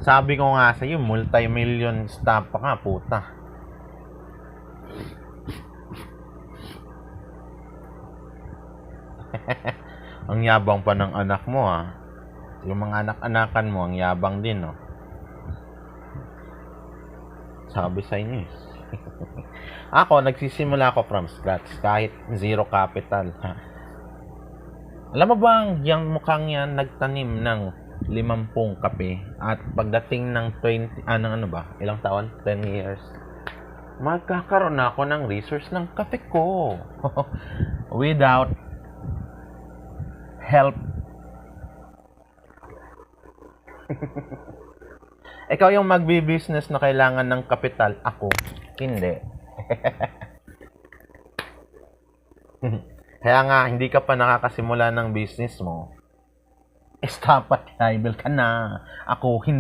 Sabi ko nga sa'yo, multi-million staff pa ka, puta. Ang yabang pa ng anak mo, ha. Yung mga anak-anakan mo, ang yabang din, no. Sabi sa inyo, Ako, nagsisimula ako from scratch, kahit zero capital, ha. Alam mo bang, yung mukhang yan, nagtanim ng 50 kape, at pagdating ng 20, ilang taon? 10 years, magkakaroon na ako ng resource ng kape ko. Without help. Ikaw yung magbi-business na kailangan ng kapital, ako, hindi. Kaya nga, hindi ka pa nakakasimula ng business mo, stop at liable ka na. Ako, hindi.